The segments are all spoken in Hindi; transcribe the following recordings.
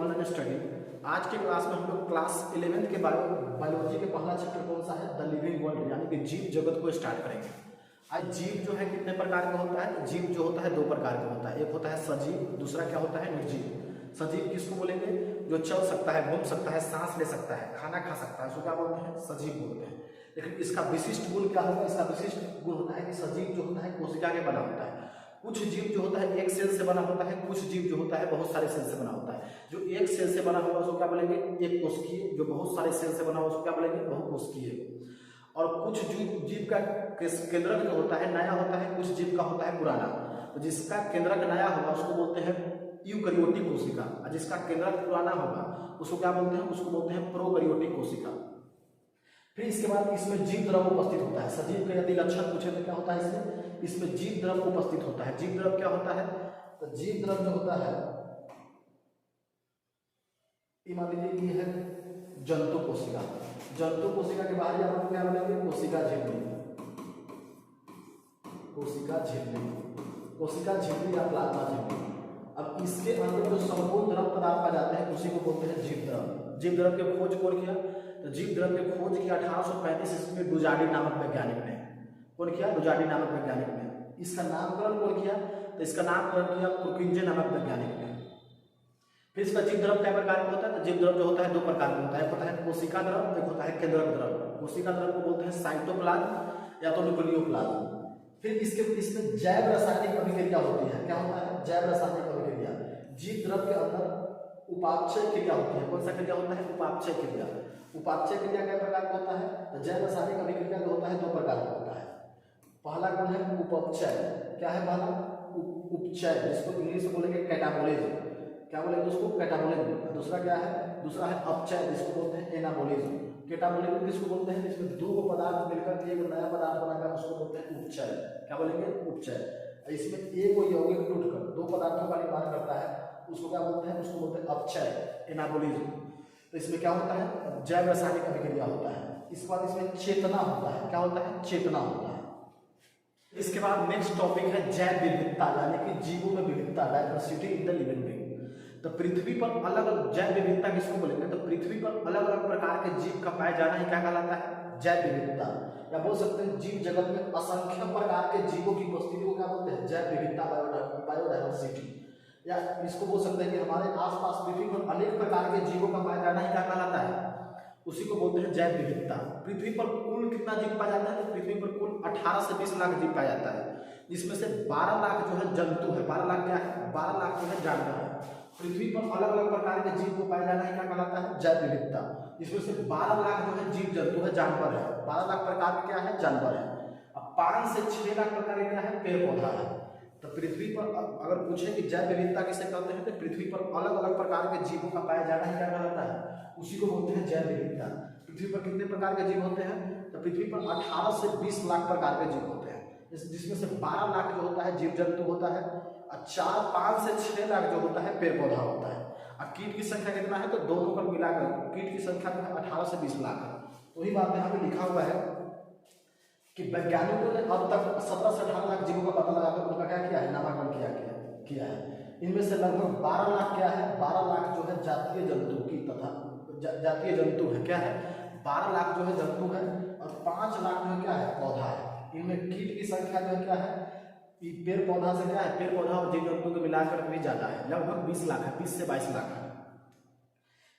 Online study. आज के क्लास में हम लोग क्लास 11th के बायोलॉजी के पहला चैप्टर कौन सा है, द लिविंग वर्ल्ड, यानी कि जीव जगत को स्टार्ट करेंगे। आज जीव जो है कितने प्रकार का होता है, जीव जो होता है दो प्रकार का होता है, एक होता है सजीव, दूसरा क्या होता है निर्जीव। सजीव किसको बोलेंगे, जो चल सकता है, घूम सकता है, सांस ले सकता है, खाना खा सकता है, उसको क्या बोलते हैं, सजीव बोलते हैं। लेकिन इसका विशिष्ट गुण क्या होगा, इसका विशिष्ट गुण होता है कि सजीव जो होता है कोशिका के बना होता है। कुछ जीव जो होता है एक सेल से बना होता है, कुछ जीव जो होता है बहुत सारे सेल से बना होता है। जो एक सेल से बना होगा उसको क्या बोलेंगे, एक कोशिकीय। जो बहुत सारे सेल से बना होगा उसको क्या बोलेंगे, बहुकोशिकीय। और कुछ जीव का केंद्रक जो होता है नया होता है, कुछ जीव का होता है पुराना। तो जिसका केंद्रक नया होगा उसको बोलते हैं यूकैरियोटिक कोशिका, और जिसका केंद्रक पुराना होगा उसको क्या बोलते हैं, उसको बोलते हैं प्रोकैरियोटिक कोशिका। फिर इसके बाद इसमें जीव द्रव उपस्थित होता है। सजीव का यदि लक्षण पूछे तो क्या होता है, इसमें जीव द्रव उपस्थित होता है। जीव द्रव क्या होता है, तो जीव द्रव जो होता है मान लीजिए कि है जंतु कोशिका। जंतु कोशिका के बाहर आप क्या बोलेंगे, कोशिका झिल्ली, कोशिका झिल्ली, कोशिका झिल्ली या प्लाज्मा झिल्ली। अब इसके अंदर जो संपूर्ण द्रव पदार्थ पाए जाते हैं उसी को बोलते हैं जीव द्रव। जीव द्रव की खोज कौन किया, तो जीव द्रव की खोज की 1835 ईस्वी में डुजार्डी नामक वैज्ञानिक ने। कौन किया, डुजार्डी नामक वैज्ञानिक ने। इसका नामकरण कौन किया, तो इसका नामकरण किया पुरकिंजे नामक वैज्ञानिक ने। फिर इसका जीव द्रव कै प्रकार का होता है, तो जीव द्रव जो होता है दो प्रकार का होता है, एक होता है कोशिका द्रव, एक होता है केंद्रक द्रव। कोशिका द्रव को बोलते हैं साइटोप्लाज्म या तो न्यूक्लियोप्लाज्म। फिर इसमें जैव रासायनिक अभिक्रिया होती है। क्या होता है, जैव रासायनिक अभिक्रिया। जीव द्रव के अंदर उपापचय क्रिया होती है। कौन सा क्रिया होता है, उपापचय क्रिया। उपापचय क्रिया कै प्रकार का होता है, तो जैव रासायनिक अभिक्रिया जो होता है दो प्रकार का होता है। पहला गुण है उपचय। क्या है पहला, उपचय, जिसको इंग्लिश में बोलेंगे कैटाबोलिज्म। क्या बोलेंगे उसको, कैटाबोलिज्म। दूसरा क्या है, दूसरा है अपचय, जिसको बोलते हैं एनाबोलिज्म। कैटाबोलिज्म किसको बोलते हैं, जिसमें दो पदार्थ मिलकर एक नया पदार्थ बनाकर उसको बोलते हैं उपचय। क्या बोलेंगे, उपचय। इसमें एक यौगिक टूटकर दो पदार्थों का निर्माण करता है उसको क्या बोलते हैं, उसको बोलते हैं अपचय, एनाबोलिज्म। तो इसमें क्या होता है, जैव रासायनिक अभिक्रिया होता है। इसके बाद इसमें चेतना होता है। क्या होता है, चेतना होता है। इसके बाद नेक्स्ट टॉपिक है जैव विविधता, यानी कि जीवों में विविधता, diversity in the living being. तो पृथ्वी पर अलग अलग जैव विविधता किसको बोलेंगे, तो पृथ्वी पर अलग अलग प्रकार के जीव का पाए जाना ही क्या कहलाता है, जैव विविधता। या बोल सकते हैं जीव जगत में असंख्य प्रकार के जीवों की उपस्थिति को क्या बोलते हैं, जैव विविधता, बायोडाइवर्सिटी। या इसको बोल सकते हैं कि हमारे आसपास पृथ्वी पर अनेक प्रकार के जीवों का पाया जाना ही क्या कहलाता है, उसी को बोलते हैं जैव विविधता। पृथ्वी पर कुल कितना जीव पाया जाता है, तो पृथ्वी पर कुल 18 से 20 लाख जीव पाया जाता है, जिसमें से 12 लाख जो है जंतु है। 12 लाख क्या है, 12 लाख जो है जानवर है। पृथ्वी पर अलग अलग प्रकार के जीव को पाया जाना ही क्या कहलाता है, जैव विविधता। इसमें से 12 लाख जो है जीव जंतु है, जानवर है। 12 लाख प्रकार के क्या है, जानवर है। अब 5 से 6 लाख प्रकार के क्या है, पेड़ पौधा है। तो पृथ्वी पर अगर पूछे कि जैव विविधता किसे कहते हैं, तो पृथ्वी पर अलग अलग प्रकार के जीवों का पाया जाना ही क्या कहलाता है, उसी को बोलते हैं जैव विविधता। पृथ्वी पर कितने प्रकार के जीव होते हैं, तो पृथ्वी पर 18 से 20 लाख प्रकार के जीव होते हैं, जिसमें से 12 लाख जो होता है जीव जंतु होता है, और 5 से 6 लाख जो होता है पेड़ पौधा होता है। और कीट की संख्या कितना है, तो दोनों को मिलाकर कीट की संख्या जो है 18 से 20 लाख है। वही बात यहाँ पे लिखा हुआ है कि वैज्ञानिकों ने अब तक 17 से 18 लाख जीवों का पता लगाकर उनका क्या किया है, नामांकन किया है। इनमें से लगभग 12 लाख क्या है, 12 लाख जो है जातीय जंतु की तथा जातीय जंतु है। क्या है, 12 लाख जो है जंतु है, और 5 लाख जो है क्या है, पौधा है। इनमें कीट की संख्या जो है क्या है, पेड़ पौधा से क्या है, पेड़ पौधा और जीव जंतु को मिलाकर भी ज्यादा है, लगभग 20 लाख है, 20 से 22 लाख है।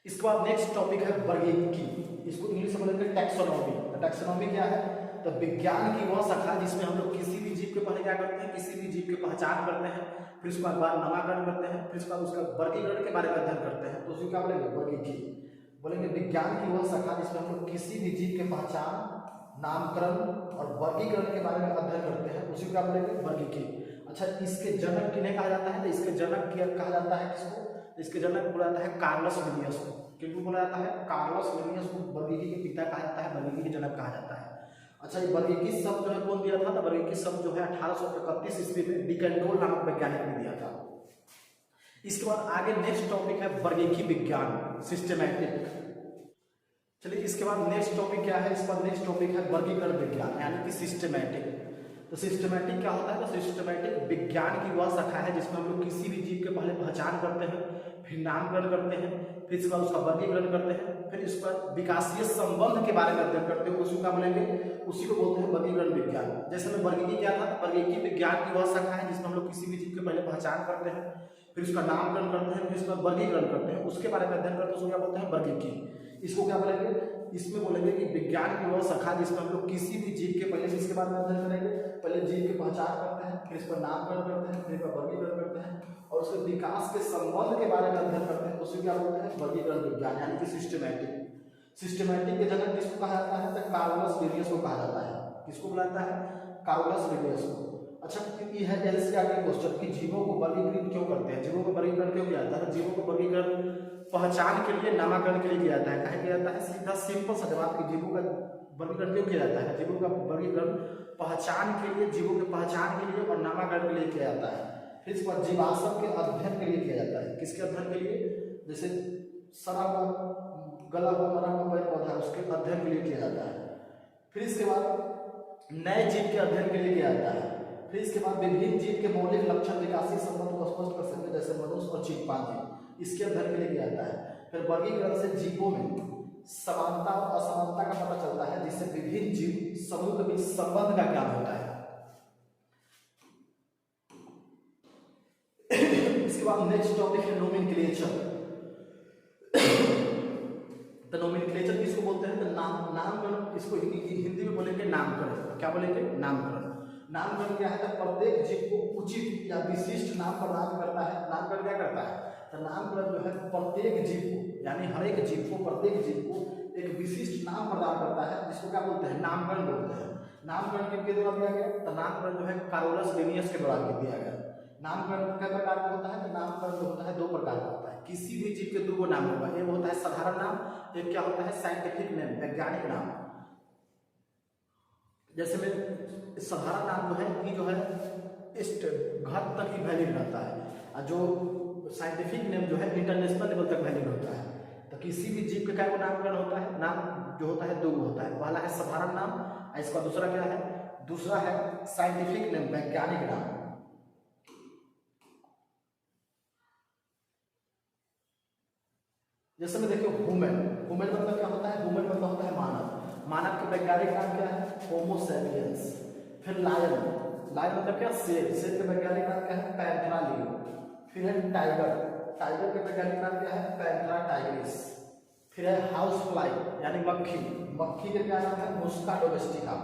इसके बाद नेक्स्ट टॉपिक है वर्गीकी। इसको इंग्लिश में बोलेंगे टैक्सोनॉमी। टैक्सोनॉमी क्या है, तो विज्ञान की वह शाखा जिसमें हम लोग किसी भी जीव के पहले क्या करते हैं, किसी भी जीव की पहचान करते हैं, फिर उसके बाद नामकरण करते हैं, फिर उसके बाद उसका वर्गीकरण के बारे में अध्ययन करते हैं, तो उसको क्या बोलेंगे, वर्गीकी बोलेंगे। विज्ञान की वह शाखा जिसमें हम लोग किसी भी जीव के पहचान, नामकरण और वर्गीकरण के बारे में अध्ययन करते हैं, उसी को क्या बोलेंगे, वर्गीकी। अच्छा, इसके जनक किन्हें कहा जाता है, तो इसके जनक कहा जाता है किसको, इसके जनक बोला जाता है कार्लस लिनियस को। किसको बोला जाता है, कार्लस लिनियस को वर्गीकी के पिता कहा जाता है, वर्गीकी के जनक कहा जाता है। अच्छा, ये वर्गीकी शब्द जो है कौन दिया था, तो वर्गीकी शब्द जो है 1831 ईस्वी में डिकेंडोल नामक वैज्ञानिक ने दिया था। इसके बाद आगे नेक्स्ट टॉपिक है वर्गीकी विज्ञान, सिस्टमैटिक। चलिए इसके बाद नेक्स्ट टॉपिक क्या है, इसके बाद नेक्स्ट टॉपिक है वर्गीकरण विज्ञान, यानी कि सिस्टमैटिक। तो तो सिस्टमैटिक क्या होता है? तो सिस्टमैटिक विज्ञान की वह शाखा है जिसमें हम लोग किसी भी जीव के पहले पहचान करते हैं, फिर नामकरण करते हैं, फिर इसके बाद उसका वर्गीकरण करते हैं, फिर इस पर विकासीय संबंध के बारे में अध्ययन करते हैं, उसको क्या बोलेंगे? उसी को बोलते हैं वर्गीकरण विज्ञान। जैसे मैं वर्गीकी क्या था? वर्गीकी विज्ञान की वह शाखा है जिसमें हम लोग किसी भी जीव के पहले पहचान करते हैं, फिर उसका नामकरण करते हैं, फिर इसका वर्गीकरण करते हैं, उसके बारे में अध्ययन करते हैं, उसको क्या बोलते हैं? वर्गीकी। इसको क्या बोलेंगे? इसमें बोलेंगे कि विज्ञान की वह शाखा जिसमें हम लोग किसी भी जीव के पहले इसके बारे में अध्ययन करेंगे, पहले जीव की पहचान करते हैं, फिर इस पर नामकरण करते हैं, फिर इसका वर्गीकरण करते हैं और उसके विकास के संबंध के बारे में अध्ययन करते हैं, उसे क्या बोलते हैं? वर्गीकरण विज्ञान, यानी कि सिस्टमैटिक। सिस्टमैटिक के जनक किसको कहा जाता है? तो कार्लस लिनियस को कहा जाता है। किसको बुलाता है? कार्लस लिनियस को। अच्छा, ये है एलसीआर के क्वेश्चन कि जीवों को वर्गीकृत क्यों करते हैं? जीवों को वर्गीकरण क्यों किया जाता है? जीवों को वर्गीकरण पहचान के लिए, नामकरण के लिए किया जाता है। कहा किया जाता है? सीधा सिंपल सा जवाब कि जीवों का वर्गीकरण क्यों किया जाता है? जीवों का वर्गीकरण पहचान के लिए, जीवों के पहचान के लिए और नामकरण के लिए किया जाता है। फिर इसके बाद जीवाश्म के अध्ययन के लिए किया जाता है। किसके अध्ययन के लिए? जैसे सड़ा हुआ, गला हुआ, मरा हुआ पेड़ पौधा, उसके अध्ययन के लिए किया जाता है। फिर इसके बाद नए जीव के अध्ययन के लिए किया जाता है। फिर इसके बाद विभिन्न जीव के मौलिक लक्षण, विकासीय संबंध को स्पष्ट कर सके, जैसे मनुष्य और चिंपांजी, इसके अध्ययन के लिए किया जाता है। फिर वर्गीकरण से जीवों में समानता और असमानता का पता चलता है, जिससे विभिन्न जीव समूह के बीच संबंध का ज्ञान होता है। इसके बाद नेक्स्ट टॉपिक है नोमेनक्लेचर। तो नोमेनक्लेचर किसको बोलते हैं? तो नामकरण, इसको हिंदी में बोलेंगे नामकरण। क्या बोलेंगे? नामकरण। नामकरण क्या है? तो प्रत्येक जीव को उचित या विशिष्ट नाम प्रदान करता है। नामकरण क्या करता है? तो नामकरण जो है प्रत्येक जीव को, यानी हर एक जीव को, प्रत्येक जीव को एक विशिष्ट नाम प्रदान करता है, जिसको क्या बोलते हैं? नामकरण बोलते हैं। नामकरण किसके द्वारा दिया गया? तो नामकरण जो है कार्लस लिनियस के द्वारा दिया गया। नामकरण कितने प्रकार का होता है? तो नामकरण जो होता है दो प्रकार का होता है। किसी भी जीव के दो नाम होगा, एक होता है साधारण नाम, एक क्या होता है? साइंटिफिक नेम, वैज्ञानिक नाम। जैसे में साधारण नाम जो है कि जो है घर तक ही वैलिड रहता है, और जो साइंटिफिक नेम जो है इंटरनेशनल लेवल तक वैलिड होता है। तो किसी भी जीव का क्या नामकरण होता है? नाम जो होता है दो होता है। पहला है साधारण नाम, और इसका दूसरा क्या है? दूसरा है साइंटिफिक नेम, वैज्ञानिक नाम। जैसे में देखिए ह्यूमन, ह्यूमन मतलब क्या होता है? ह्यूमन मतलब होता है मानव। मानव के वैज्ञानिक नाम क्या है? Homo sapiens. फिर लायन, लायन मतलब क्या? शेर। शेर के वैज्ञानिक नाम क्या है? Panthera leo. फिर है टाइगर, टाइगर के वैज्ञानिक नाम क्या है? Panthera Tigris. फिर है हाउस फ्लाई, यानी मक्खी, मक्खी के क्या नाम है? मुस्का डोमेस्टिका।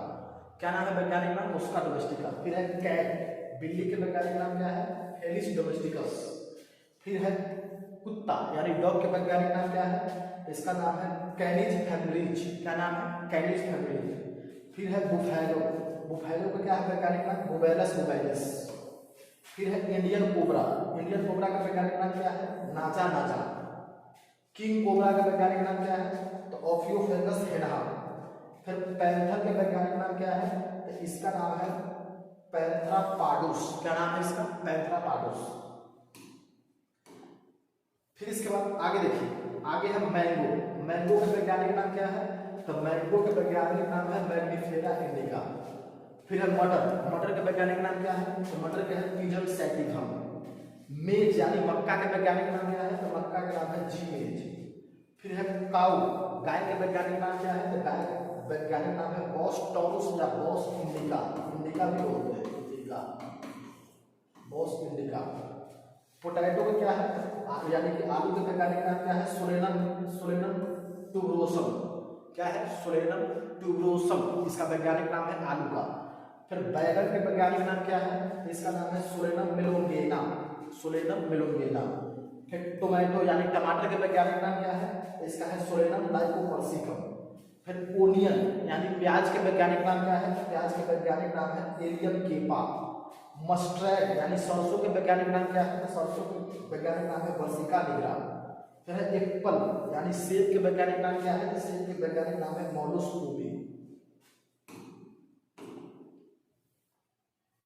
क्या नाम है वैज्ञानिक नाम? मुस्का डोमेस्टिका। फिर है कैट, बिल्ली के वैज्ञानिक नाम क्या है? Felis domesticus. फिर है कुत्ता, यानी डॉग के वैज्ञानिक नाम क्या है? इसका नाम है कैनिज फैमिलीज। क्या नाम है? कैनिज फैमिलीज। फिर है बुफैलो, बुफैलो का क्या है वैज्ञानिक नाम? बुबैलस बुबैलिस। फिर है इंडियन कोबरा, इंडियन कोबरा का वैज्ञानिक नाम क्या है? नाचा नाचा। किंग कोबरा का वैज्ञानिक नाम क्या है? तो ऑफियोफेगस हेडा। फिर पैंथर के वैज्ञानिक नाम क्या है? तो इसका नाम है पैंथेरा पार्डुस। क्या नाम है इसका? पैंथेरा पार्डुस। फिर इसके बाद आगे देखिए, आगे है मैंगो। मैंगो का वैज्ञानिक नाम क्या है? तो मैंगो का वैज्ञानिक नाम है मैग्निफेरा इंडिका। फिर है मटर, मटर का वैज्ञानिक नाम क्या है? तो मटर का है पिजन सैटिवम। मेज यानी मक्का के वैज्ञानिक नाम क्या है? तो मक्का का नाम है जी मेज। फिर है काऊ, गाय के वैज्ञानिक नाम क्या है? तो गाय का वैज्ञानिक नाम है बॉस टॉरुस या बॉस इंडिका, इंडिका भी बोलते हैं, इंडिका, बॉस इंडिका। पोटैटो का क्या है? यानी कि आलू के वैज्ञानिक नाम क्या है? Solanum, Solanum tuberosum. क्या है? सोलेनम ट्यूबरोसम, इसका वैज्ञानिक नाम है आलू का। फिर बैगन के वैज्ञानिक नाम क्या है? इसका नाम है सोलेनम मेलोंगेना, सोलेनम मेलोंगेना। फिर टोमेटो यानी टमाटर के वैज्ञानिक नाम क्या है? इसका है सोलेनम लाइकोपर्सिकम। फिर ओनियन यानी प्याज के वैज्ञानिक नाम क्या है? प्याज के वैज्ञानिक नाम है एलियम केपा। मस्टर्ड यानी सरसों के वैज्ञानिक नाम क्या है? सरसों के वैज्ञानिक नाम है वर्सिका निग्रा। फिर है एप्पल यानी सेब के वैज्ञानिक नाम क्या है? सेब के वैज्ञानिक नाम है मोलुस रूबी।